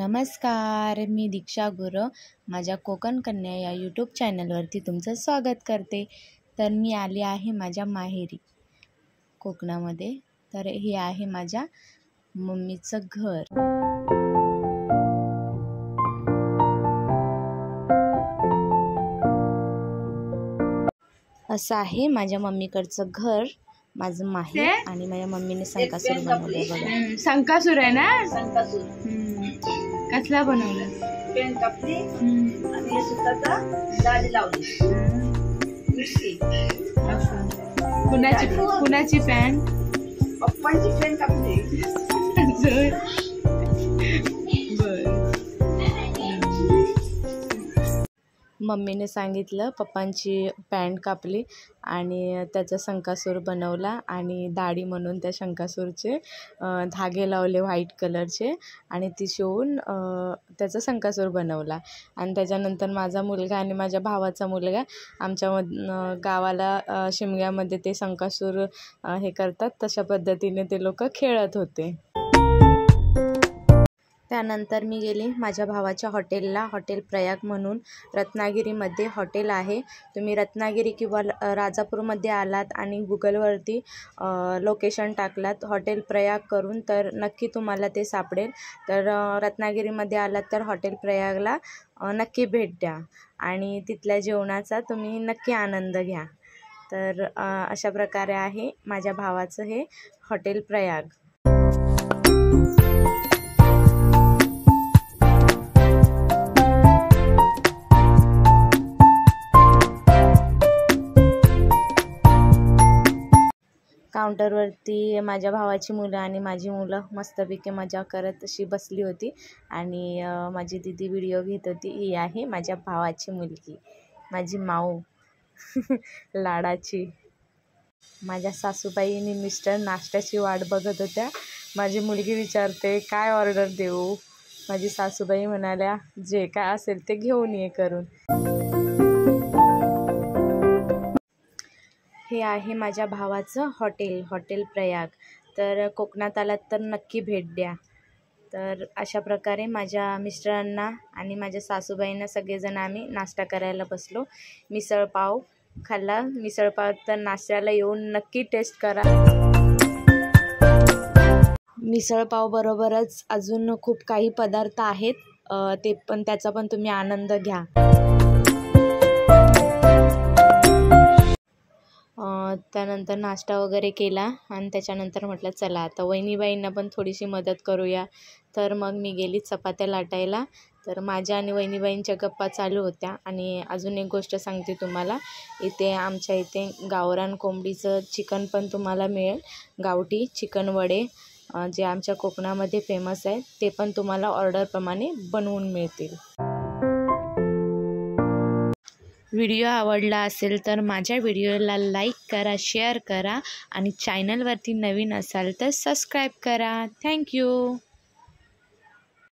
नमस्कार, मी दीक्षा गुरव माझ्या कोकण कन्या या यूट्यूब चॅनलवरती तुमचं स्वागत करते। तर मी आली आहे माझ्या माहेरी कोकणामध्ये। तर हे आहे माझ्या मम्मीचं घर। असं आहे माझ्या मम्मीकडचं घर, माझं माहेर। आणि माझ्या मम्मीने संकासूर बनवलंय बघा। संकासूर आहे ना? संकासूर कसला बनवला? पेन कापली आणि सुताचा जाळी लावली। कुणाची पॅन? पप्पांची पेन कापली। मम्मीने सांगितलं पप्पांची पॅन्ट कापली आणि त्याचा संकासूर बनवला आणि दाढी म्हणून त्या संकासूरचे धागे लावले व्हाईट कलरचे आणि ती शिवून त्याचा संकासूर बनवला। आणि त्याच्यानंतर माझा मुलगा आणि माझ्या भावाचा मुलगा आमच्या गावाला शिमग्यामध्ये ते संकासूर हे करतात, तशा पद्धतीने ते लोक खेळत होते। त्यानंतर मी गेली माझ्या भावाच्या हॉटेलला, हॉटेल प्रयाग म्हणून रत्नागिरीमध्ये हॉटेल आहे। तुम्ही रत्नागिरी किंवा राजापूरमध्ये आलात आणि गुगलवरती लोकेशन टाकलात हॉटेल प्रयाग करून तर नक्की तुम्हाला ते सापडेल। तर रत्नागिरीमध्ये आलात तर हॉटेल प्रयागला नक्की भेट द्या आणि तिथल्या जेवणाचा तुम्ही नक्की आनंद घ्या। तर अशा प्रकारे आहे माझ्या भावाचं हे हॉटेल प्रयाग। काउंटरवरती माझ्या भावाची मुलं आणि माझी मुलं मस्तपैकी मजा करत अशी बसली होती आणि माझी दीदी व्हिडिओ घेत होती। ही आहे माझ्या भावाची मुलगी, माझी माऊ लाडाची। माझ्या सासूबाई आणि मिस्टर नाश्त्याची वाट बघत होत्या। माझी मुलगी विचारते काय ऑर्डर देऊ। माझी सासूबाई म्हणाल्या जे काय असेल ते घेऊन ये करून। हे आहे माझ्या भावाचं हॉटेल प्रयाग। तर कोकणात आलात तर नक्की भेट द्या। तर अशा प्रकारे माझ्या मिस्टरांना आणि माझ्या सासूबाईंना सगळेजण आम्ही नाश्ता करायला बसलो। मिसळपाव खाल्ला। मिसळपाव तर नाश्त्याला येऊन नक्की टेस्ट करा। मिसळपाव बरोबरच अजून खूप काही पदार्थ आहेत, त्याचा पण तुम्ही आनंद घ्या। त्यानंतर नाश्ता वगैरे केला आणि त्याच्यानंतर म्हटलं चला आता वहिनीबाईंना पण थोडीशी मदत करूया। तर मग मी गेली चपात्या लाटायला। तर माझ्या आणि वहिनीबाईंच्या गप्पा चालू होत्या। आणि अजून एक गोष्ट सांगते तुम्हाला, इथे आमच्या इथे गावरान कोंबडीचं चिकन पण तुम्हाला मिळेल। गावठी चिकन वडे जे आमच्या कोकणामध्ये फेमस आहे, ते पण तुम्हाला ऑर्डरप्रमाणे बनवून मिळतील। व्हिडिओ आवडला असेल तर माझ्या व्हिडिओला लाईक करा, शेअर करा आणि चॅनलवरती नवीन असाल तर सबस्क्राईब करा। थँक्यू।